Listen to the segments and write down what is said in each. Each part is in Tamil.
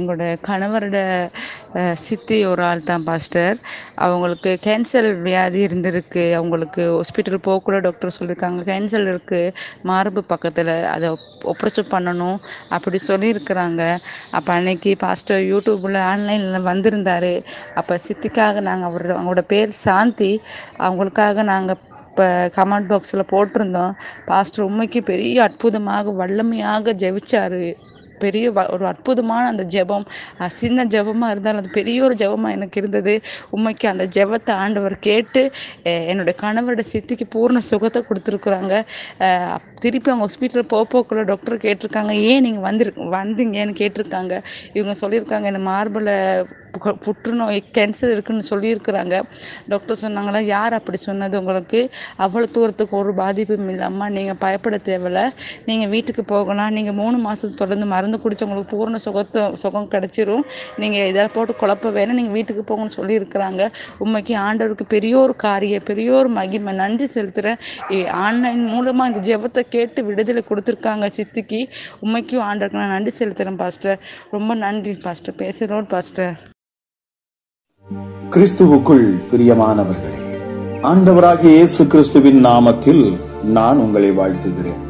எங்களோட கணவரோட சித்தி ஒரு ஆள் தான் பாஸ்டர். அவங்களுக்கு கேன்சர் வியாதி இருந்திருக்கு. அவங்களுக்கு ஹாஸ்பிட்டல் போகக்கூட டாக்டர் சொல்லியிருக்காங்க, கேன்சர் இருக்குது மார்பு பக்கத்தில், அதை ஆப்ரேஷன் பண்ணணும் அப்படி சொல்லியிருக்கிறாங்க. அப்போ அன்னைக்கு பாஸ்டர் யூடியூப்பில் ஆன்லைனில் வந்திருந்தார். அப்போ சித்திக்காக நாங்கள் அவங்களோட பேர் சாந்தி, அவங்களுக்காக நாங்கள் இப்போ கமெண்ட் பாக்ஸில் போட்டிருந்தோம். பாஸ்டர் உண்மைக்கு பெரிய அற்புதமாக வல்லமையாக ஜெபிச்சார். பெரிய ஒரு அற்புதமான அந்த ஜெபம், சின்ன ஜெபமாக இருந்தாலும் அது பெரிய ஒரு ஜெபமாக எனக்கு இருந்தது. உண்மைக்கு அந்த ஜெபத்தை ஆண்டவர் கேட்டு என்னுடைய கணவரோட சித்திக்கு பூர்ண சுகத்தை கொடுத்துருக்குறாங்க. திருப்பி அவங்க ஹாஸ்பிட்டல் போக்குள்ள டாக்டர் கேட்டிருக்காங்க, ஏன் நீங்கள் வந்தீங்கன்னு கேட்டிருக்காங்க. இவங்க சொல்லியிருக்காங்க, என்ன மார்பில் புற்றுநோய் கேன்சர் இருக்குன்னு சொல்லியிருக்கிறாங்க. டாக்டர் சொன்னாங்களா, யார் அப்படி சொன்னது உங்களுக்கு? அவ்வளோ தூரத்துக்கு ஒரு பாதிப்பும் இல்லாமல் நீங்கள் பயப்பட தேவையில்ல, நீங்கள் வீட்டுக்கு போகலாம், நீங்கள் 3 மாதம் தொடர்ந்து மருந்து குடிச்சு உங்களுக்கு பூர்ண சுகம் கிடைச்சிரும், நீங்கள் இதை போட்டு குழப்ப வேணும், நீங்கள் வீட்டுக்கு போகணும்னு சொல்லியிருக்கிறாங்க. உண்மைக்கு ஆண்டவருக்கு பெரிய ஒரு காரியம், பெரிய ஒரு மகிமை, நன்றி செலுத்துகிறேன். ஆன்லைன் மூலமாக இந்த ஜெபத்தை கேட்டு விடுதலை கொடுத்துருக்காங்க சித்திக்கு. உண்மைக்கும் ஆண்டவருக்கு நான் நன்றி செலுத்துகிறேன் பாஸ்டர். ரொம்ப நன்றி பாஸ்டர். பேசுகிறோம் பாஸ்டர். கிறிஸ்துவுக்குள் பிரியமானவர்களே, ஆண்டவராகிய இயேசு கிறிஸ்துவின் நாமத்தில் நான் உங்களை வாழ்த்துகிறேன்.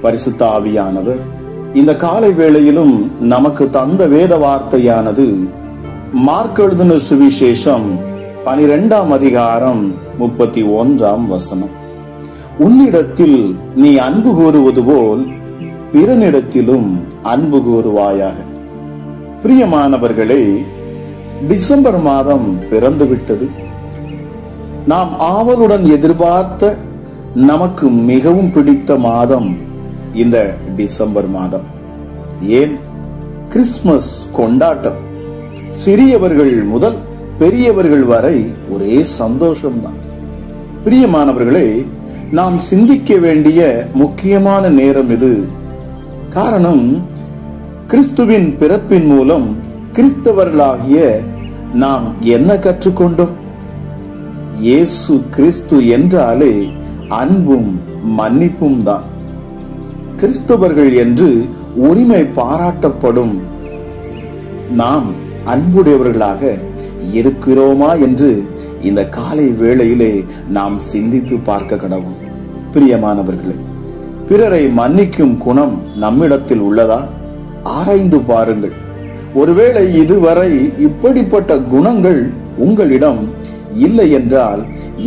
பரிசுத்த ஆவியானவர் இந்த காலை வேளையிலும் நமக்கு தந்த வேத வார்த்தையானது மார்க் எழுதின சுவிசேஷம் 12ஆம் அதிகாரம் 31ஆம் வசனம். உன்னிடத்தில் நீ அன்பு கூறுவது போல் பிறனிடத்திலும் அன்பு கூறுவாயாக. பிரியமானவர்களே, டிசம்பர் மாதம் பிறந்து விட்டது. நாம் ஆவலுடன் எதிர்பார்த்த, நமக்கு மிகவும் பிடித்த மாதம் இந்த டிசம்பர் மாதம். ஏன்? கிறிஸ்துமஸ் கொண்டாட்டம். சிறியவர்கள் முதல் பெரியவர்கள் வரை ஒரே சந்தோஷம்தான். பிரியமானவர்களே, நாம் சிந்திக்க வேண்டிய முக்கியமான நேரம் இது. காரணம், கிறிஸ்துவின் பிறப்பின் மூலம் கிறிஸ்தவர்களாகிய நாம் என்ன கற்றுக்கொண்டோம்? இயேசு கிறிஸ்து என்றாலே அன்பும் மன்னிப்பும் தான். கிறிஸ்தவர்கள் என்று உரிமை பாராட்டப்படும் நாம் அன்புடையவர்களாக இருக்கிறோமா என்று இந்த காலை வேளையிலே நாம் சிந்தித்து பார்க்க கடவும். பிரியமானவர்களே, பிறரை மன்னிக்கும் குணம் நம்மிடத்தில் உள்ளதா? ஆராய்ந்து பாருங்கள். ஒருவேளை இதுவரை இப்படிப்பட்ட குணங்கள் உங்களிடம் இல்லை என்றால்,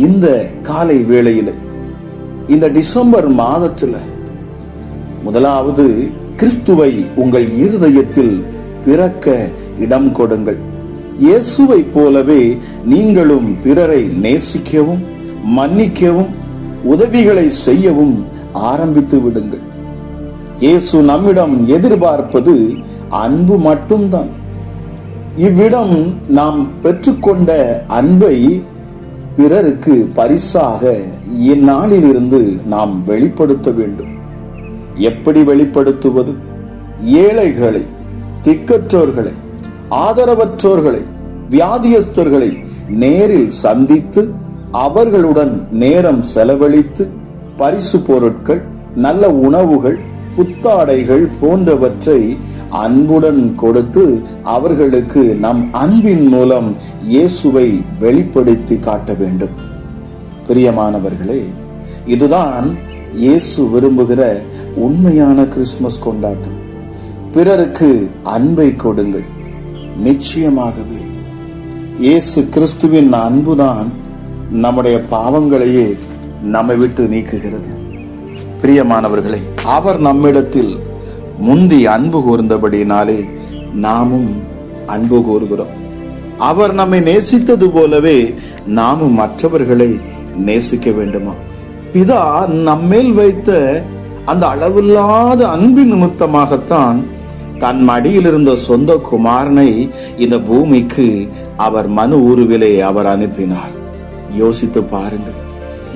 இந்த காலை வேளையில, இந்த டிசம்பர் மாதத்துல முதலாவது கிறிஸ்துவை உங்கள் இருதயத்தில் பிறக்க இடம் கொடுங்கள். இயேசுவை போலவே நீங்களும் பிறரை நேசிக்கவும் மன்னிக்கவும் உதவிகளை செய்யவும் ஆரம்பித்து விடுங்கள். இயேசு நம்மிடம் எதிர்பார்ப்பது அன்பு மட்டும்தான். இவ்விடம் நாம் பெற்றுக்கொண்ட அன்பை பிறருக்கு பரிசாக இந்நாளிலிருந்து நாம் வெளிப்படுத்த வேண்டும். எப்படி வெளிப்படுத்துவது? ஏழைகளை, திக்கற்றோர்களை, ஆதரவற்றோர்களை, வியாதியஸ்தர்களை நேரில் சந்தித்து அவர்களுடன் நேரம் செலவழித்து பரிசு பொருட்கள், நல்ல உணவுகள், புத்தாடைகள் போன்றவற்றை அன்புடன் கொடுத்து அவர்களுக்கு நம் அன்பின் மூலம் இயேசுவை வெளிப்படுத்தி காட்ட வேண்டும். பிரியமானவர்களே, இதுதான் இயேசு விரும்புகிற உண்மையான கிறிஸ்துமஸ் கொண்டாட்டம். பிறருக்கு அன்பை கொடுங்கள். நிச்சயமாகவே இயேசு கிறிஸ்துவின் அன்புதான் நம்முடைய பாவங்களையே நம்மை விட்டு நீக்குகிறது. பிரியமானவர்களே, அவர் நம்மிடத்தில் முந்தி அன்பு கூர்ந்தபடினாலே நாமும் அன்பு கூறுகிறோம். அவர் நம்மை நேசித்தது போலவே நாமும் மற்றவர்களை நேசிக்க வேண்டுமா? பிதா நம்மேல் வைத்த அந்த அளவில்லாத அன்பின் நிமித்தமாகத்தான் தன் மடியில் இருந்த சொந்த குமாரனை இந்த பூமிக்கு அவர் மனு உருவிலே அவர் அனுப்பினார். யோசித்து பாருங்கள்,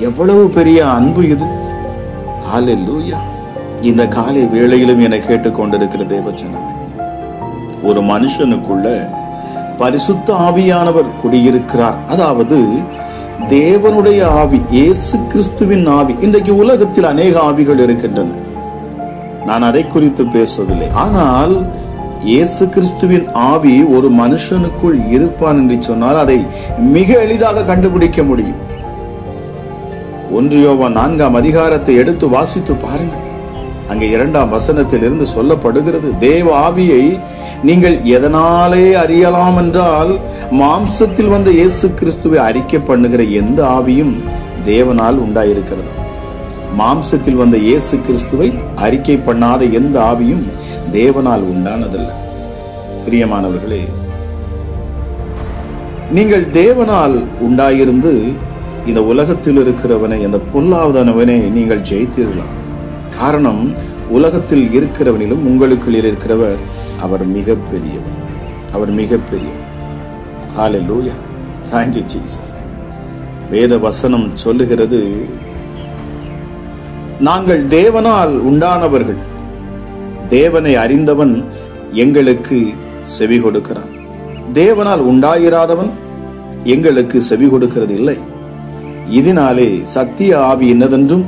எவ்வளவு பெரிய அன்பு இது! ஹல்லேலூயா! இந்த காலை வேளையிலும் என கேட்டுக்கொண்டிருக்கிற தேவஜனமே, ஒரு மனுஷனுக்குள்ள பரிசுத்த ஆவியானவர் குடியிருக்கிறார். அதாவது தேவனுடைய ஆவி, இயேசு கிறிஸ்துவின் ஆவி. இன்றைக்கு உலகத்தில் அநேக ஆவிகள் இருக்கின்றன, நான் அதை குறித்து பேசவில்லை. ஆனால் இயேசு கிறிஸ்துவின் ஆவி ஒரு மனுஷனுக்குள் இருப்பான் என்று சொன்னால் அதை மிக எளிதாக கண்டுபிடிக்க முடியும். 1 யோவான் 4ஆம் அதிகாரத்தை எடுத்து வாசித்து பாருங்கள். அங்கே 2ஆம் வசனத்தில் இருந்து சொல்லப்படுகிறது, தேவ ஆவியை நீங்கள் எதனாலே அறியலாம் என்றால், மாம்சத்தில் வந்த இயேசு கிறிஸ்துவை அறிக்கை பண்ணுகிற எந்த ஆவியும் தேவனால் உண்டாயிருக்கிறது. மாம்சத்தில் வந்த இயேசு கிறிஸ்துவை அறிக்கை பண்ணாத எந்த ஆவியும் தேவனால் உண்டானதல்ல. பிரியமானவர்களே, நீங்கள் தேவனால் உண்டாயிருந்து இந்த உலகத்தில் இருக்கிறவனை, இந்த பொல்லாதவனை நீங்கள் ஜெயித்தீர்களாம். காரணம், உலகத்தில் இருக்கிறவனிலும் உங்களுக்குள் இருக்கிறவர் அவர் மிகப்பெரியவர். அவர் மிகப்பெரியவர். ஹல்லேலூயா. Thank you Jesus. வேத வசனம் சொல்லுகிறது, நாங்கள் தேவனால் உண்டானவர்கள். தேவனை அறிந்தவன் எங்களுக்கு செவி கொடுக்கிறான். தேவனால் உண்டாயிராதவன் எங்களுக்கு செவி கொடுக்கிறது இல்லை. இதனாலே சத்திய ஆவி என்னதென்றும்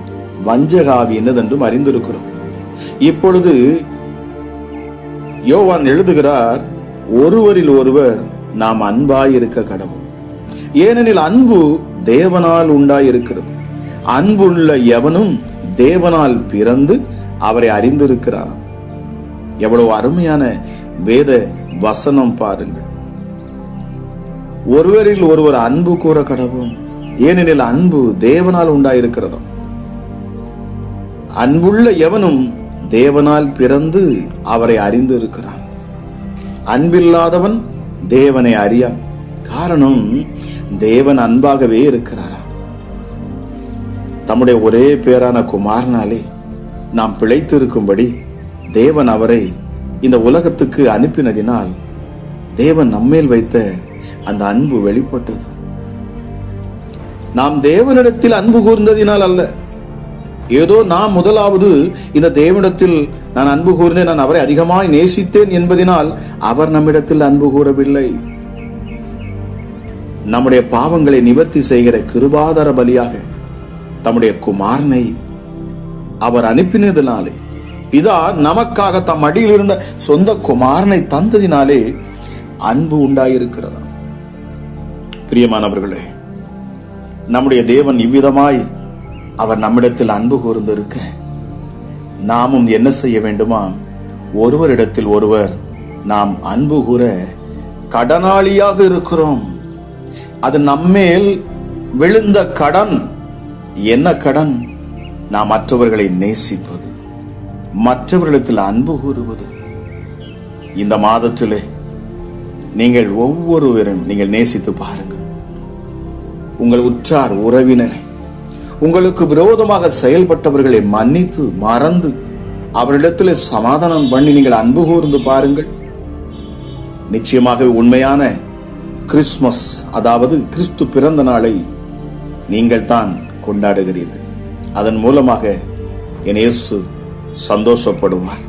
வஞ்சக ஆவி என்னதென்றும் அறிந்திருக்கிறோம். இப்பொழுது யோவான் எழுதுகிறார், ஒருவரில் ஒருவர் நாம் அன்பாயிருக்க கடவோம். ஏனெனில் அன்பு தேவனால் உண்டாயிருக்கிறது. அன்புள்ள எவனும் தேவனால் பிறந்து அவரை அறிந்திருக்கிறான். எவ்வளவு அருமையான வேத வசனம் பாருங்கள். ஒருவரில் ஒருவர் அன்பு கூற கடவோம். ஏனெனில் அன்பு தேவனால் உண்டாயிருக்கிறதா. அன்புள்ள எவனும் தேவனால் பிறந்து அவரை அறிந்து இருக்கிறான். அன்பில்லாதவன் தேவனை அறியான். காரணம், தேவன் அன்பாகவே இருக்கிறாரா. தம்முடைய ஒரே பேரான குமாரனாலே நாம் பிழைத்து இருக்கும்படி தேவன் அவரை இந்த உலகத்துக்கு அனுப்பினதினால் தேவன் நம்மேல் வைத்த அந்த அன்பு வெளிப்பட்டது. நாம் தேவனிடத்தில் அன்பு கூர்ந்ததினால் அல்ல. ஏதோ நாம் முதலாவது இந்த தேவனிடத்தில் நான் அன்பு கூர்ந்தேன், நான் அவரை அதிகமாய் நேசித்தேன் என்பதனால் அவர் நம்மிடத்தில் அன்பு கூறவில்லை. நம்முடைய பாவங்களை நிவர்த்தி செய்கிற கிருபாதார பலியாக தம்முடைய குமாரனை அவர் அனுப்பினதினாலே, பிதா நமக்காக தம் அடியில் இருந்த சொந்த குமாரனை தந்ததினாலே அன்பு உண்டாயிருக்கிறதா. பிரியமானவர்களே, நம்முடைய தேவன் இவ்விதமாய் அவர் நம்மிடத்தில் அன்பு கூர்ந்திருக்க நாமும் என்ன செய்ய வேண்டுமா? ஒருவரிடத்தில் ஒருவர் நாம் அன்பு கூற கடனாளியாக இருக்கிறோம். அது நம்மேல் விழுந்த கடன். என்ன கடன்? நாம் மற்றவர்களை நேசிப்பது, மற்றவர்களிடத்தில் அன்பு கூறுவது. இந்த மாதத்திலே நீங்கள் ஒவ்வொருவரும் நீங்கள் நேசித்து பாருங்கள். உங்கள் உற்றார் உறவினரை, உங்களுக்கு விரோதமாக செயல்பட்டவர்களை மன்னித்து மறந்து அவரிடத்தில் சமாதானம் பண்ணி நீங்கள் அன்பு கூர்ந்து பாருங்கள். நிச்சயமாக உண்மையான கிறிஸ்துமஸ், அதாவது கிறிஸ்து பிறந்த நாளை நீங்கள் தான் கொண்டாடுகிறீர்கள். அதன் மூலமாக என் இயேசு சந்தோஷப்படுவார்.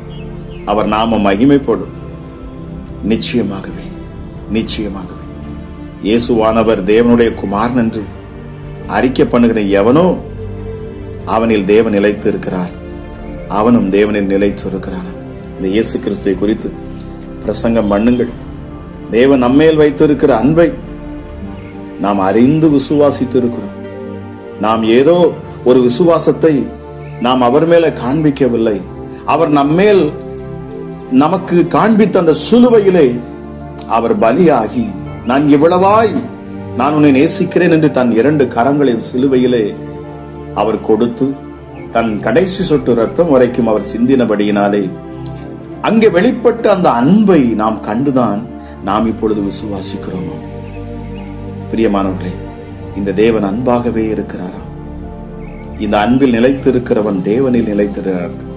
அவர் நாம மகிமைப்படும். நிச்சயமாகவே நிச்சயமாகவே இயேசுவானவர் தேவனுடைய குமாரன் என்று அறிக்கை பண்ணுகிற எவனோ அவனில் தேவன் நிலைத்து இருக்கிறார், அவனும் தேவனில் நிலைத்து இருக்கிறான். இந்த இயேசு கிறிஸ்துவை குறித்து பிரசங்கம் பண்ணுங்கள். தேவன் நம்மேல் வைத்திருக்கிற அன்பை நாம் அறிந்து விசுவாசித்து இருக்கிறோம். நாம் ஏதோ ஒரு விசுவாசத்தை நாம் அவர் மேல காண்பிக்கவில்லை. அவர் நம்மேல் நமக்கு காண்பித்த அந்த சிலுவையிலே அவர் பலியாகி, நான் இவ்வளவாய் நான் உன்னை நேசிக்கிறேன் என்று தன் 2 கரங்களையும் சிலுவையிலே அவர் கொடுத்து தன் கடைசி சொட்டு ரத்தம் வரைக்கும் அவர் சிந்தினபடியினாலே அங்கே வெளிப்பட்ட அந்த அன்பை நாம் கண்டுதான் நாம் இப்பொழுது விசுவாசிக்கிறோம். பிரியமானவர்களே, இந்த தேவன் அன்பாகவே இருக்கிறாரா? இந்த அன்பில் நிலைத்து இருக்கிறவன் தேவனில்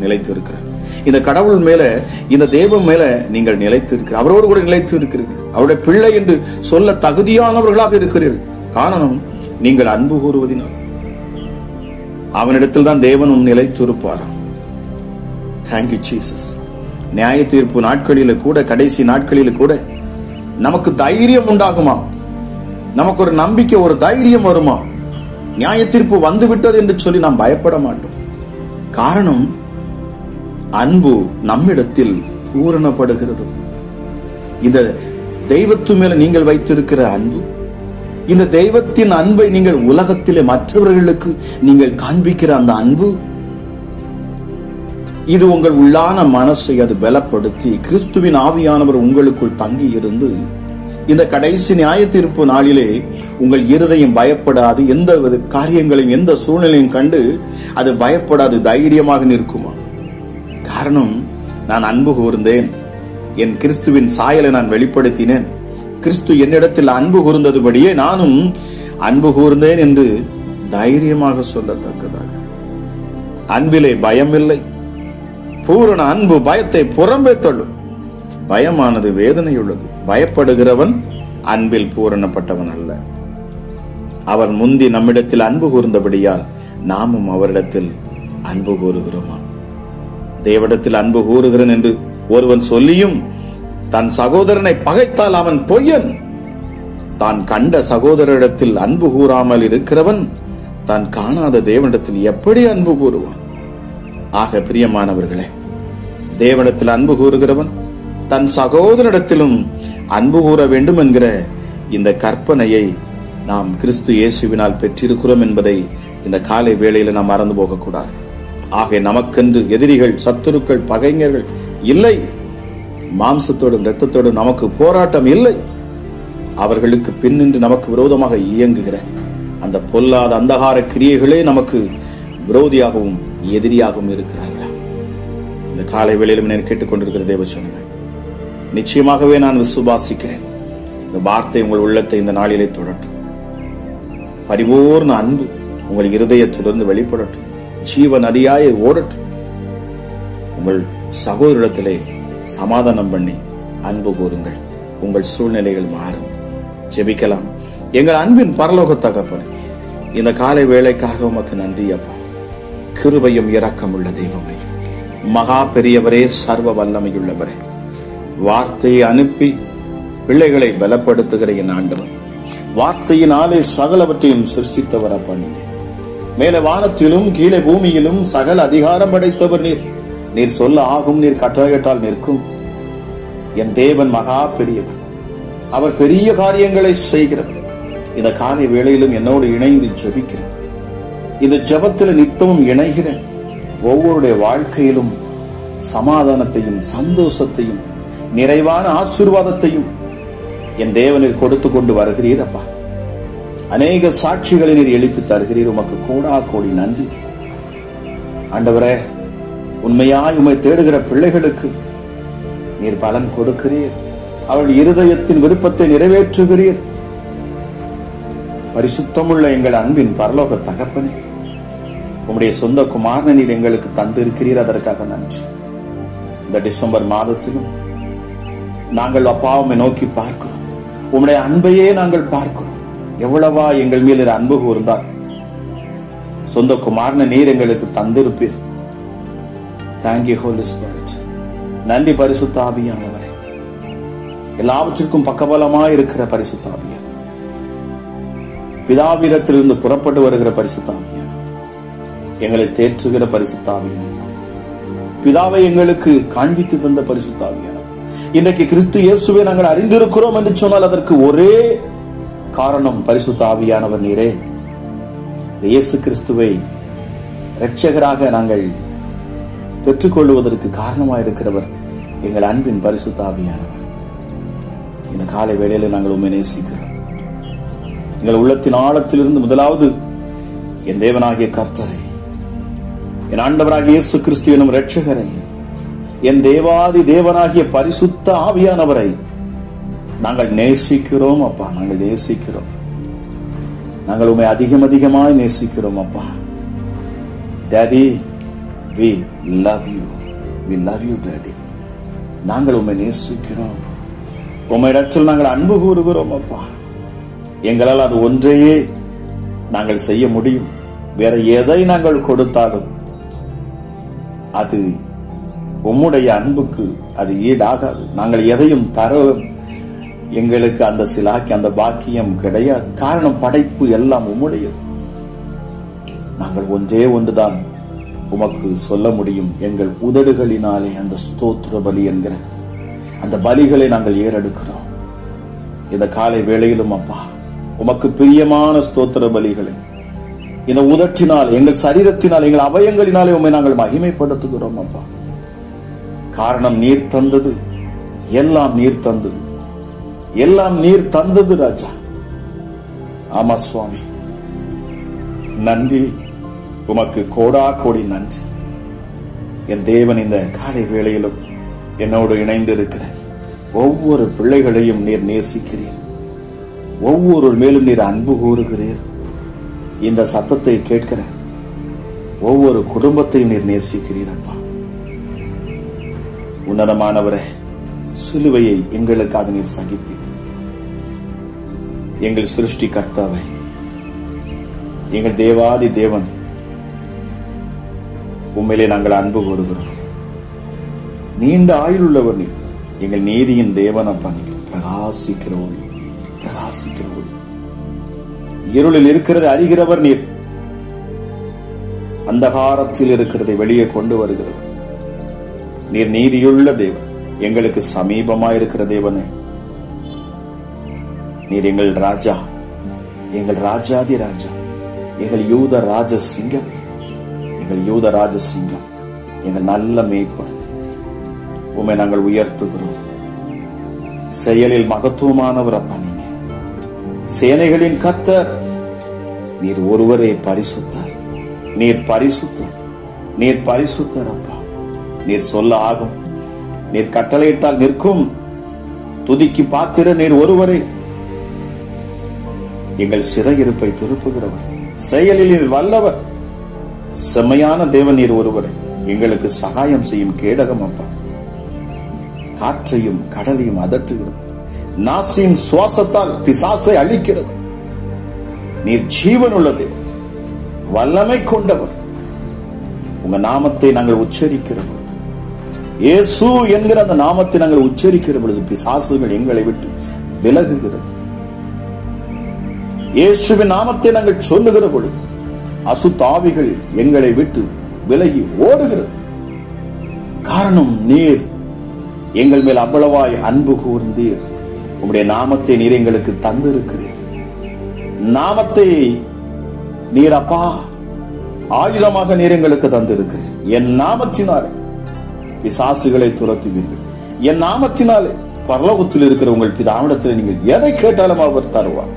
நிலைத்து இருக்கிறார். இந்த கடவுள் மேல, இந்த தேவன் மேல நீங்கள் நிலைத்து இருக்கிறீர்கள். அவரோடு கூட நிலைத்து இருக்கிறீர்கள். அவருடைய பிள்ளை என்று சொல்ல தகுதியானவர்களாக இருக்கிறீர்கள். காரணம், நீங்கள் அன்பு கூறுவதினால். அவனிடத்தில் தான் தேவனும் நிலைத்து இருப்பாராம். Thank you Jesus. நியாய தீர்ப்பு நாட்களில கூட, கடைசி நாட்களில கூட நமக்கு தைரியம் உண்டாகுமா? நமக்கு ஒரு நம்பிக்கை, ஒரு தைரியம் வருமா? நியாய தீர்ப்பு வந்து விட்டது என்று சொல்லி நாம் பயப்பட மாட்டோம். காரணம், அன்பு நம்மிடத்தில் பூரணப்படுகிறது. இந்த தெய்வத்து மேல நீங்கள் வைத்திருக்கிற அன்பு, இந்த தெய்வத்தின் அன்பை நீங்கள் உலகத்திலே மற்றவர்களுக்கு நீங்கள் காண்பிக்கிற அந்த அன்பு, இது உங்கள் உள்ளான மனசை அது பலப்படுத்தி கிறிஸ்துவின் ஆவியானவர் உங்களுக்குள் தங்கி இருந்து இந்த கடைசி நியாய தீர்ப்பு நாளிலே உங்கள் இருதயம் பயப்படாது, எந்த காரியங்களையும் எந்த சூழ்நிலையும் கண்டு அது பயப்படாது, தைரியமாக நிற்குமா? காரணம், நான் அன்பு கூர்ந்தேன், என் கிறிஸ்துவின் சாயலை நான் வெளிப்படுத்தினேன், கிறிஸ்து என்னிடத்தில் அன்பு கூர்ந்ததுபடியே நானும் அன்பு கூர்ந்தேன் என்று தைரியமாக சொல்லத்தக்கதாக. அன்பிலே பயம் இல்லை. பூரண அன்பு பயத்தை புறம்பே தள்ளும். பயமானது வேதனையுள்ளது. பயப்படுகிறவன் அன்பில் பூரணப்பட்டவன் அல்ல. அவர் முந்தி நம்மிடத்தில் அன்பு கூர்ந்தபடியால் நாமும் அவரிடத்தில் அன்பு கூறுகிறோமா? தேவனிடத்தில் அன்பு கூறுகிறேன் என்று ஒருவன் சொல்லியும் தன் சகோதரனை பகைத்தால் அவன் பொய்யன். தான் கண்ட சகோதரரிடத்தில் அன்பு கூறாமல் இருக்கிறவன் தான் காணாத தேவனிடத்தில் எப்படி அன்பு கூறுவான்? ஆக பிரியமானவர்களே, தேவனிடத்தில் அன்பு கூறுகிறவன் தன் சகோதரிடத்திலும் அன்பு கூற வேண்டும் என்கிற இந்த கற்பனையை நாம் கிறிஸ்து இயேசுவினால் பெற்றிருக்கிறோம் என்பதை இந்த காலை வேளையில நாம் மறந்து போகக்கூடாது. ஆக நமக்கென்று எதிரிகள், சத்துருக்கள், பகைஞர்கள் இல்லை. மாம்சத்தோடும் இரத்தத்தோடும் நமக்கு போராட்டம் இல்லை. அவர்களுக்கு பின்னின்று நமக்கு விரோதமாக இயங்குகிற அந்த பொல்லாத அந்தகார கிரியைகளே நமக்கு விரோதியாகவும் எதிரியாகவும் இருக்கிறார்களா? இந்த காலை வேளையிலும் நான் கேட்டுக்கொண்டிருக்கிற தேவச்சனமே, நிச்சயமாகவே நான் விசுவாசிக்கிறேன், இந்த வார்த்தை உங்கள் உள்ளத்தை இந்த நாளிலே தொடட்டும். பரிபூர்ண அன்பு உங்கள் இருதயத்திலிருந்து வெளிப்படட்டும். ஜீவ நதியாய் ஓடட்டும். உங்கள் சகோதரத்திலே சமாதானம் பண்ணி அன்பு கூறுங்கள். உங்கள் சூழ்நிலைகள் மாறும். ஜெபிக்கலாம். எங்கள் அன்பின் பரலோக தகப்பனே, இந்த காலை வேளைக்காக உமக்கு நன்றி அப்பா. கிருபையும் இரக்கம் உள்ள தெய்வமே, மகா பெரியவரே, சர்வ வல்லமையுள்ளவரே, வார்த்தையை அனுப்பி பிள்ளைகளை பலப்படுத்துகிற என் ஆண்டவர், வார்த்தையினாலே சகலவற்றையும் சிருஷ்டித்தவர் அப்பா. நீங்க மேலே வானத்திலும் கீழே பூமியிலும் சகல அதிகாரம் படைத்தவர் நீர். நீர் சொல்ல ஆகும், நீர் கட்டளையிட்டால் நிற்கும். என் தேவன் மகா பெரியவர். அவர் பெரிய காரியங்களை செய்கிறவர். இந்த காலை வேளையிலும் என்னோடு இணைந்து ஜெபிக்கிறேன். இந்த ஜெபத்தில் நித்தமும் இணைகிறேன். ஒவ்வொருடைய வாழ்க்கையிலும் சமாதானத்தையும் சந்தோஷத்தையும் நிறைவான ஆசீர்வாதத்தையும் என் தேவனில் கொடுத்து கொண்டு வருகிறீர் அப்பா. அநேக சாட்சிகளை நீர் எழுப்பி தருகிறீர். உமக்கு கோடா கோடி நன்றி ஆண்டவரே. உண்மையாய் உம்மை தேடுகிற பிள்ளைகளுக்கு நீர் பலன் கொடுக்கிறீர். அவள் இருதயத்தின் விருப்பத்தை நிறைவேற்றுகிறீர். பரிசுத்தமுள்ள எங்கள் அன்பின் பரலோக தகப்பனே, உம்முடைய சொந்த குமாரனை நீர் எங்களுக்கு தந்திருக்கிறீர். அதற்காக நன்றி. இந்த டிசம்பர் மாதத்திலும் நாங்கள் அப்பாவை நோக்கி பார்க்கிறோம். உம்முடைய அன்பையே நாங்கள் பார்க்கிறோம். எவ்வளவா எங்கள் மேல் அன்பு கூர்ந்தார். சொந்த குமாரனை நீர் எங்களுக்கு தந்திருப்பீர். Thank you holy spirit. நன்றி பரிசுத்த ஆவியானவரே. எல்லாவற்றிற்கும் பக்கபலமாய் இருக்கிற பரிசுத்த ஆவியானவர், பிதாவிடத்திலிருந்து புறப்பட்டு வருகிற பரிசுத்த ஆவியானவர், எங்களை தேற்றுகிற பரிசுத்த ஆவியானவர், பிதாவை எங்களுக்கு காண்பித்து தந்த பரிசுத்த ஆவியானவர். இன்றைக்கு கிறிஸ்து இயேசுவை நாங்கள் அறிந்திருக்கிறோம் என்று சொன்னால் அதற்கு ஒரே காரணம் பரிசுத்த ஆவியானவர் நீரே. இயேசு கிறிஸ்துவை இரட்சகராக நாங்கள் பெற்றுக்கொள்வதற்கு காரணமாயிருக்கிறவர் எங்கள் அன்பின் பரிசுத்த ஆவியானவர். இந்த காலை வேளையில நாங்கள் உண்மை நேசிக்கிறோம். எங்கள் உள்ளத்தின் ஆழத்திலிருந்து முதலாவது என் தேவனாகிய கர்த்தரை, என் ஆண்டவராகிய இயேசு கிறிஸ்து எனும் இரட்சகரை, என் தேவாதி தேவனாகிய பரிசுத்த ஆவியானவரை நாங்கள் நேசிக்கிறோம் அப்பா. நாங்கள் நேசிக்கிறோம். நாங்கள் உண்மை அதிகமாய் நேசிக்கிறோம் அப்பா. Daddy, we love you. We love you daddy. நாங்கள் உம்மை நேசிக்கிறோம். உம்மிடத்தில் நாங்கள் அன்பு கூறுகிறோம் அப்பா. எங்களால் அது ஒன்றையே நாங்கள் செய்ய முடியும். வேற எதை நாங்கள் கொடுத்தாலும் அது உம்முடைய அன்புக்கு அது ஈடாகாது. நாங்கள் எதையும் தர எங்களுக்கு அந்த சிலாக்கி அந்த பாக்கியம் கிடையாது. காரணம், படைப்பு எல்லாம் உம்முடையது. நாங்கள் ஒன்றே ஒன்றுதான் உமக்கு சொல்ல முடியும். எங்கள் உதடுகளினாலே அந்த ஸ்தோத்திர பலி என்கிற அந்த பலிகளை நாங்கள் ஏறெடுக்கிறோம். இந்த காலை வேளையிலும் அப்பா உமக்கு பிரியமான ஸ்தோத்திர பலிகளை இந்த உதட்டினால், எங்கள் சரீரத்தினால், எங்கள் அவயங்களினாலே உம்மை நாங்கள் மகிமைப்படுத்துகிறோம் அப்பா. காரணம் நீர் தந்தது, எல்லாம் நீர் தந்தது, எல்லாம் நீர் தந்தது ராஜா. ஆமா சுவாமி, நன்றி, உமக்கு கோடா கோடி நன்றி. என் தேவன் இந்த காலை வேளையிலும் என்னோடு இணைந்து இருக்கிற ஒவ்வொரு பிள்ளைகளையும் நீர் நேசிக்கிறீர், ஒவ்வொரு மேலும் நீர் அன்பு கூறுகிறீர். இந்த சத்தத்தை கேட்கிற ஒவ்வொரு குடும்பத்தையும் நீர் நேசிக்கிறீர் அப்பா. உன்னதமானவரே, சிலுவையை எங்களுக்காக நீர் சகித்தீர். எங்கள் சிருஷ்டி கர்த்தாவே, எங்கள் தேவாதி தேவன், உண்மையிலே நாங்கள் அன்பு கூறுகிறோம். நீண்ட ஆயுள் உள்ளவர் நீர், எங்கள் நீதியின் தேவன் அப்பா. நீங்கள் பிரகாசிக்கிற ஒளி, பிரகாசிக்கிற ஒளி. இருளில் இருக்கிறதை அறிகிறவர் நீர், அந்தகாரத்தில் இருக்கிறதை வெளியே கொண்டு வருகிறவர் நீர். நீதியுள்ள தேவன், எங்களுக்கு சமீபமாயிருக்கிற தேவனே, நீர் எங்கள் ராஜா, எங்கள் ராஜாதி ராஜா, எங்கள் யூத ராஜ சிங்கம், எங்கள் யூத ராஜ சிங்கம், எங்கள் நல்ல மேய்ப்பர். உம்மை நாங்கள் உயர்த்துகிறோம். செயலில் மகத்துவமானவர் அப்பா. நீங்க சேனைகளின் கர்த்தர், நீர் ஒருவரே பரிசுத்தர், நீர் பரிசுத்தர், நீர் பரிசுத்தர் அப்பா. நீர் சொல்ல ஆகும், நீர் கட்டளையிட்டால் நிற்கும். துதிக்கு பாத்திர நீர் ஒருவரே. எங்கள் சிறையிருப்பை திருப்புகிறவர், செயலில் நீர் வல்லவர், செம்மையான தேவன் நீர் ஒருவரே. எங்களுக்கு சகாயம் செய்யும் கேடகம் அப்பா. காற்றையும் கடலையும் அதட்டுகிறவர், நாசியின் சுவாசத்தால் பிசாசை அழிக்கிறவர். நீர் ஜீவன் உள்ள தேவன், வல்லமை கொண்டவர். உங்க நாமத்தை நாங்கள் உச்சரிக்கிற பொழுது, இயேசு என்கிற அந்த நாமத்தை நாங்கள் உச்சரிக்கிற பொழுது பிசாசுகள் எங்களை விட்டு விலகுகிறது. இயேசுவின் நாமத்தை நாங்கள் சொல்லுகிற பொழுது அசுத்தாவிகள் எங்களை விட்டு விலகி ஓடுகிறது. காரணம் நீர் எங்கள் மேல் அவ்வளவாய் அன்பு கூர்ந்தீர். உம்முடைய நாமத்தை நீர் எங்களுக்கு தந்திருக்கிறீர். நாமத்தை நீர் அப்பா ஆயுதமாக நீர் எங்களுக்கு தந்திருக்கிறீர். என் நாமத்தினாலே பிசாசுகளை துரத்துவீர்கள். என் நாமத்தினாலே பரலோகத்தில் இருக்கிற உங்கள் பிதாவிடத்தில் நீங்கள் எதை கேட்டாலும் அவர் தருவார்.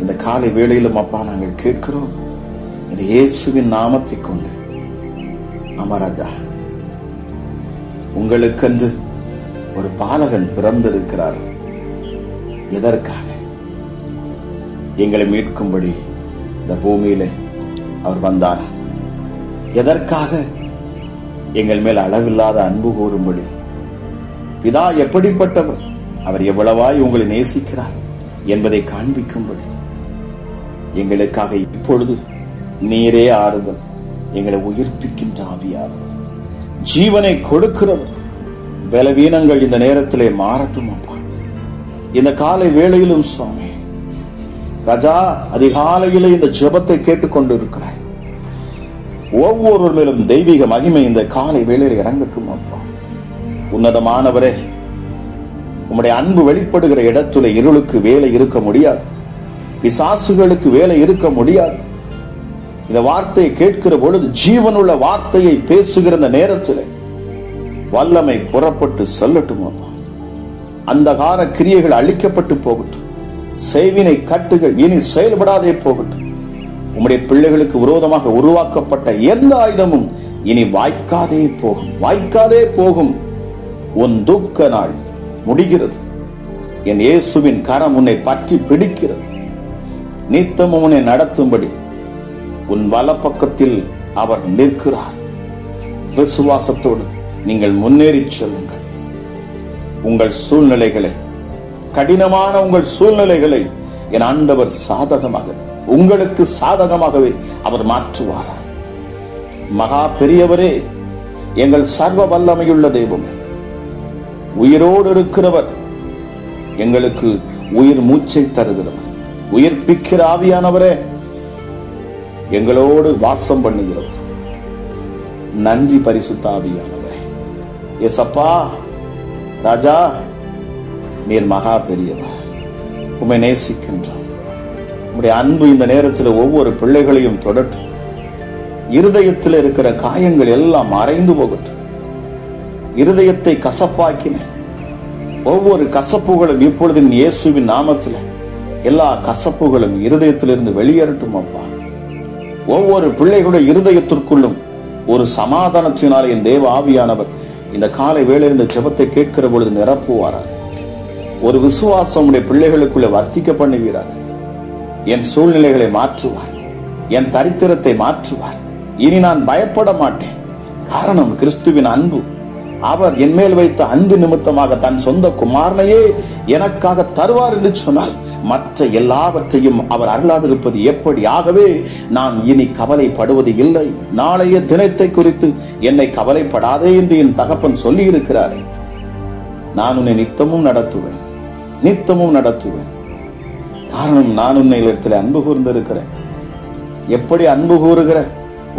இந்த காலை வேளையிலும் அப்பா நாங்கள் கேட்கிறோம், இந்த இயேசுவின் நாமத்தை கொண்டு. அமராஜா, உங்களுக்கென்று ஒரு பாலகன் பிறந்திருக்கிறார். எதற்காக? எங்களை மீட்கும்படி இந்த பூமியிலே அவர் வந்தார். எதற்காக? எங்கள் மேல் அளவில்லாத அன்பு கூறும்படி. பிதா எப்படிப்பட்டவர், அவர் எவ்வளவாய் உங்களை நேசிக்கிறார் என்பதை காண்பிக்கும்படி. எங்களுக்காக இப்பொழுது நீரே ஆறுதல், எங்களை உயிர்ப்பிக்கின்ற ஆவியானவர், ஜீவனை கொடுக்கிறவர். பலவீனங்கள் இந்த நேரத்திலே மாறட்டும் அப்பா. இந்த காலை வேளையிலும் சுவாமி ராஜா, அதிகாலையிலே இந்த ஜெபத்தை கேட்டுக்கொண்டு இருக்கிறார். ஒவ்வொரு மேலும் தெய்வீக மகிமை இந்த காலை வேளையில இறங்கட்டும் அப்பா. உன்னதமானவரே, உம்முடைய அன்பு வெளிப்படுகிற இடத்துல இருளுக்கு வேலை இருக்க முடியாது, பிசாசுகளுக்கு வேலை இருக்க முடியாது. இந்த வார்த்தையை கேட்கிற பொழுது ஜீவனுள்ள வார்த்தையை பேசுகிற இந்த நேரத்தில் வல்லமை புறப்பட்டு செல்லட்டும் அப்பா. அந்தகார கிரியைகள் அழிக்கப்பட்டு போகட்டும். செய்வினை கட்டுகள் இனி செயல்படாதே போகட்டும். உம்முடைய பிள்ளைகளுக்கு விரோதமாக உருவாக்கப்பட்ட எந்த ஆயுதமும் இனி வாய்க்காதே போகும், வாய்க்காதே போகும். உன் துக்க நாள் முடிகிறது. என் இயேசுவின் கரம் உன்னை பற்றி பிடிக்கிறது. நித்தமும் உன்னை நடத்தும்படி உன் வலப்பக்கத்தில் அவர் நிற்கிறார். விசுவாசத்தோடு நீங்கள் முன்னேறி செல்லுங்கள். உங்கள் சூழ்நிலைகளை, கடினமான உங்கள் சூழ்நிலைகளை என் ஆண்டவர் சாதகமாக, உங்களுக்கு சாதகமாகவே அவர் மாற்றுவார். மகா பெரியவரே, எங்கள் சர்வ வல்லமையுள்ள தெய்வம், உயிரோடு இருக்கிறவர், எங்களுக்கு உயிர் மூச்சை தருகிறவர், உயிர்ப்பிக்கிற ஆவியானவரே, எங்களோடு வாசம் பண்ணுகிறவர். நன்றி பரிசுத்த ஆவியானவரே. ஏசப்பா, ராஜா, நீர் மகா பெரியவர், உம்மை நேசிக்கின்றோம். உம்முடைய அன்பு இந்த நேரத்தில் ஒவ்வொரு பிள்ளைகளையும் தொடட்டும். இருதயத்தில் இருக்கிற காயங்கள் எல்லாம் மறைந்து போகட்டும். இருதயத்தை கசப்பாக்கின ஒவ்வொரு கசப்புகளும் இப்பொழுது இயேசுவின் நாமத்தில் எல்லா கசப்புகளும் இருதயத்திலிருந்து வெளியேறட்டும் அப்பா. ஒவ்வொரு பிள்ளைகளுடைய இருதயத்திற்குள்ளும் ஒரு சமாதானத்தினாலே என் தேவ ஆவியானவர் இந்த காலை வேளையில் இந்த ஜெபத்தை கேட்கிற பொழுது நிரப்புவாராக. ஒரு விசுவாசம் உடைய பிள்ளைகளுக்குள்ளே வர்த்திக்க பண்ணுவீராக. என் சூழ்நிலைகளை மாற்றுவார், என் தரித்திரத்தை மாற்றுவார். இனி நான் பயப்பட மாட்டேன். காரணம் கிறிஸ்துவின் அன்பு. அவர் என் மேல் வைத்த அன்பு நிமித்தமாக தன் சொந்த குமாரனையே எனக்காக தருவார் என்று சொன்னால் மற்ற எல்லாவற்றையும் அவர் அருளாதிருப்பது எப்படி? ஆகவே நான் இனி கவலைப்படுவது இல்லை. நாளைய தினத்தை குறித்து என்னை கவலைப்படாதே என்று என் தகப்பன் சொல்லி இருக்கிறாரே. நான் உன்னை நித்தமும் நடத்துவேன், நித்தமும் நடத்துவேன். காரணம் நான் உன்னை இடத்துல அன்பு கூர்ந்திருக்கிறேன். எப்படி அன்பு கூறுகிற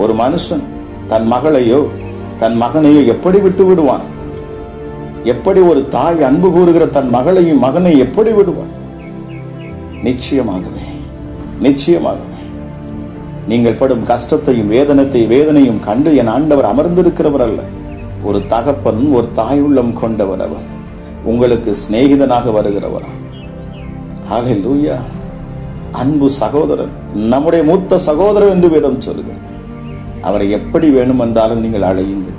ஒரு மனுஷன் தன் மகளையோ தன் மகனையோ எப்படி விட்டு விடுவான்? எப்படி ஒரு தாய் அன்பு கூறுகிற தன் மகளையும் மகனை எப்படி விடுவான்? நிச்சயமாகவே நிச்சயமாகவே நீங்கள் படும் கஷ்டத்தையும் வேதனையும் கண்டு என் ஆண்டவர் அமர்ந்திருக்கிறவர் அல்ல. ஒரு தகப்பன் ஒரு தாய் உள்ளம் கொண்டவர். அவர் உங்களுக்கு சிநேகிதனாக வருகிறவர். ஹல்லேலூயா. அன்பு சகோதரன், நம்முடைய மூத்த சகோதரர் என்று வேதம் சொல்லுங்கள். அவரை எப்படி வேணும் என்றாலும் நீங்கள் அழையுங்கள்.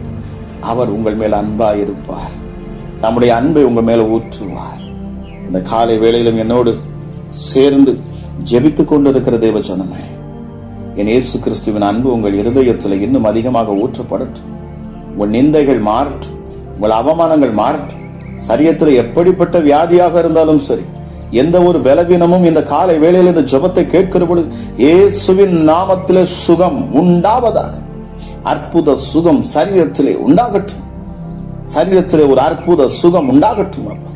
அவர் உங்கள் மேல் அன்பாயிருப்பார். நம்முடைய அன்பை உங்கள் மேல ஊற்றுவார். இந்த காலை வேளையிலும் என்னோடு சேர்ந்து ஜெபித்துக் கொண்டிருக்கிற தேவ ஜனமே, என் இயேசு கிறிஸ்துவின் அன்பு உங்கள் இருதயத்தில் இன்னும் அதிகமாக ஊற்றப்படட்டும். உங்கள் நிந்தைகள் மாறட்டும், உங்கள் அவமானங்கள் மாறட்டும். சரீரத்தில் எப்படிப்பட்ட வியாதியாக இருந்தாலும் சரி, எந்த ஒரு பலவீனமும் இந்த காலை வேளையில் இந்த ஜெபத்தை கேட்கிற பொழுது இயேசுவின் நாமத்திலே சுகம் உண்டாவதாக. அற்புத சுகம் சரீரத்திலே உண்டாகட்டும். சரீரத்திலே ஒரு அற்புத சுகம் உண்டாகட்டும். அப்பா,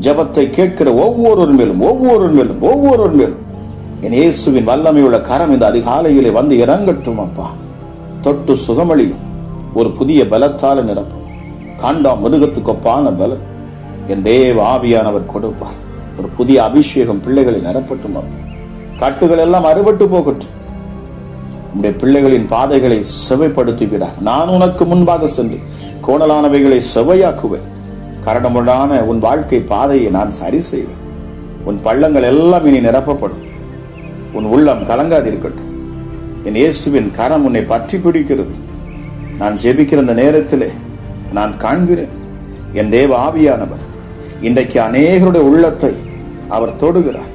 ஜெபத்தை கேட்கிற ஒவ்வொரு மேலும் என் இயேசுவின் வல்லமையுள்ள கரம் இந்த அதிகாலையிலே வந்து இறங்கட்டும். அப்பா, தொட்டு சுகமளியும். ஒரு புதிய பலத்தால நிரப்பும். காண்டா மிருகத்துக்கு ஒப்பான பலம் என் தேவ ஆவியானவர் கொடுப்பார். ஒரு புதிய அபிஷேகம் பிள்ளைகளை நிரப்பட்டும். கட்டுகள் எல்லாம் அறுபட்டு போகட்டும். உடைய பிள்ளைகளின் பாதைகளை செவைப்படுத்துகிறார். நான் உனக்கு முன்பாக சென்று கோணலானவைகளை செவையாக்குவேன். கரடமுடான உன் வாழ்க்கை பாதையை நான் சரி செய்வேன். உன் பள்ளங்கள் எல்லாம் இனி நிரப்பப்படும். உன் உள்ளம் கலங்காதிருக்கட்டும். என் இயேசுவின் கரம் உன்னை பற்றி பிடிக்கிறது. நான் ஜெபிக்கிற இந்த நேரத்திலே நான் காண்கிறேன் என் தேவ ஆவியானவர் இன்றைக்கு அநேகருடைய உள்ளத்தை அவர் தொடுகிறார்.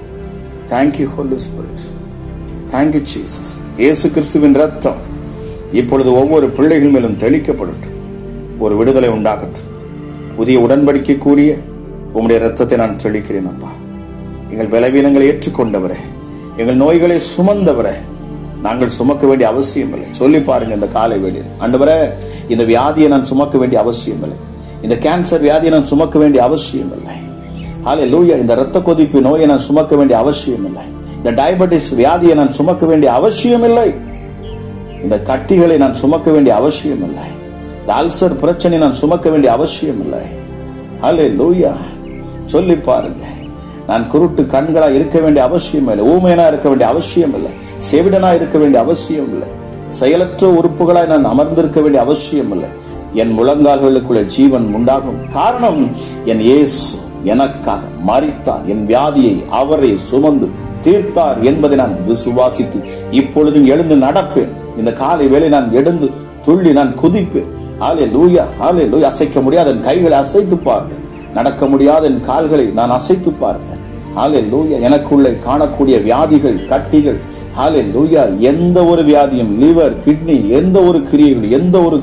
Thank you holy spirit, thank you Jesus. இயேசு கிறிஸ்துவின் ரத்தம் இப்பொழுது ஒவ்வொரு பிள்ளைகள் மேலும் தெளிக்கப்படட்டும். ஒரு விடுதலை உண்டாகட்டும். புதிய உடன்படிக்கை கூறிய உம்முடைய ரத்தத்தை நான் தெளிக்கிறேன். அப்பா, எங்கள் பலவீனங்களை ஏற்றுக்கொண்டவரே, எங்கள் நோய்களை சுமந்தவரே, நாங்கள் சுமக்க வேண்டிய அவசியம் இல்லை. சொல்லி பாருங்க இந்த காலை வேளையில், ஆண்டவரே, இந்த வியாதியை நான் சுமக்க வேண்டிய அவசியம் இல்லை. இந்த கேன்சர் வியாதியை நான் சுமக்க வேண்டிய அவசியம் இல்லை. ஹல்லேலூயா. இந்த ரத்த கொதிப்பு நோயை நான் சுமக்க வேண்டிய அவசியம் இல்லை. இந்த டயபெட்டிஸ் வியாதியை நான் சுமக்க வேண்டிய அவசியம் இல்லை. இந்த கட்டிகளை நான் சுமக்க வேண்டிய அவசியம் இல்லை. இந்த அல்சர் பிரச்சனை நான் சுமக்க வேண்டிய அவசியம் இல்லை. ஹல்லேலூயா. சொல்லி பாருங்க. நான் குருட்டு கண்களா இருக்க வேண்டிய அவசியம் இல்லை. ஊமையனா இருக்க வேண்டிய அவசியம் இல்லை. செவிடனா இருக்க வேண்டிய அவசியம் இல்லை. செயலற்ற உறுப்புகளாய் நான் அமர்ந்திருக்க வேண்டிய அவசியம் இல்லை. என் முழங்கால்களுக்குள்ள ஜீவன் உண்டாகும். காரணம், என் இயேசு எனக்காக மரித்தார். என் வியாதியை அவரை சுமந்து தீர்த்தார் என்பதை நான் விசுவாசித்து இப்பொழுதும் எழுந்து நடப்பேன். இந்த காலை வேளை நான் எழுந்து துள்ளி நான் குதிப்பேன். ஹல்லேலூயா, ஹல்லேலூயா. அசைக்க முடியாத என் கைகளை அசைத்து பார்ப்பேன். நடக்க முடியாத என் கால்களை நான் அசைத்து பார்ப்பேன். ஹல்லேலூயா. எனக்குள்ளே காணக்கூடிய வியாதிகள், கட்டிகள், ஹல்லேலூயா, எந்த ஒரு வியாதியும், லிவர், கிட்னி, எந்த ஒரு கிரியைகள், எந்த ஒரு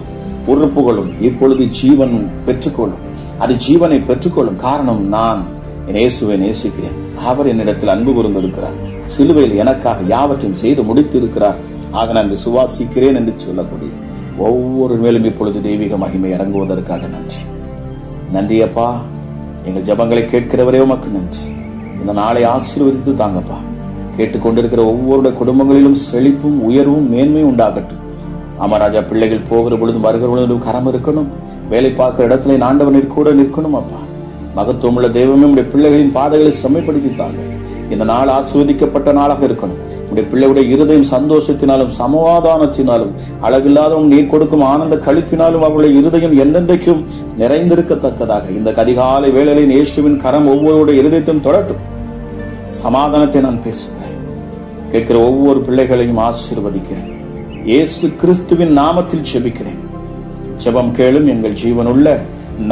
உறுப்புகளும் இப்பொழுது ஜீவன் பெற்றுக்கொள்ளும். அது ஜீவனை பெற்றுக்கொள்ளும். காரணம், நான் என் இயேசுவை நேசிக்கிறேன். அவர் என்னிடத்தில் அன்பு கூர்ந்திருக்கிறார். சிலுவையில் எனக்காக யாவற்றையும் செய்து முடித்து இருக்கிறார். ஆக நான் விசுவாசிக்கிறேன் என்று சொல்லக்கூடிய ஒவ்வொரு மேலும் இப்பொழுது தெய்வீக மகிமை இறங்குவதற்காக நன்றி. நன்றி அப்பா. எங்கள் ஜெபங்களை கேட்கிறவரே உமக்கு நன்றி. இந்த நாளை ஆசீர்வதித்து தாங்கப்பா. கேட்டுக்கொண்டிருக்கிற ஒவ்வொரு குடும்பங்களிலும் செழிப்பும் உயர்வும் மேன்மையும் உண்டாகட்டும். ஆமா ராஜா, பிள்ளைகள் போகிற பொழுதும் வருகிற பொழுதும் கரம் இருக்கணும். வேலை பார்க்கிற இடத்துல ஆண்டவன் கூட நிற்கணும். அப்பா, மகத்துவமுள்ள தெய்வமே, உடைய பிள்ளைகளின் பாதைகளை செம்மைப்படுத்தித்தாங்க. இந்த நாள் ஆசீர்வதிக்கப்பட்ட நாளாக இருக்கணும். உடைய பிள்ளையுடைய இருதயம் சந்தோஷத்தினாலும் சமாதானத்தினாலும் அளவில்லாத நீர் கொடுக்கும் ஆனந்த களிப்பினாலும் அவருடைய இருதயம் என்றென்றைக்கும் நிறைந்திருக்கத்தக்கதாக இந்த அதிகாலை வேளையில் இயேசுவின் கரம் ஒவ்வொருடைய இருதயத்தையும் தொடட்டும். சமாதானத்தை நான் பேசுகிறேன். கேட்கிற ஒவ்வொரு பிள்ளைகளையும் ஆசீர்வதிக்கிறேன். இயேசு கிறிஸ்துவின் நாமத்தில் ஜெபிக்கிறேன். ஜெபம் கேளும் எங்கள் ஜீவனுள்ள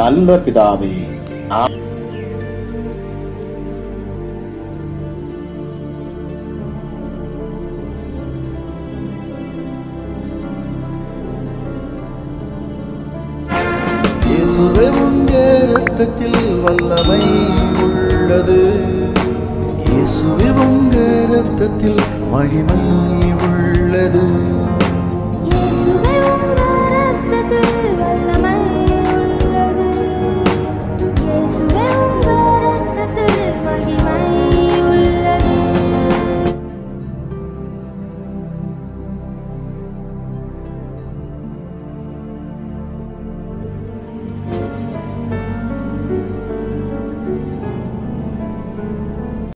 நல்ல பிதாவே. இயேசுவே உம்முடைய இரத்தத்தில் வல்லமை உள்ளது. இயேசுவே உம்முடைய இரத்தத்தில் மகிமை உள்ளது.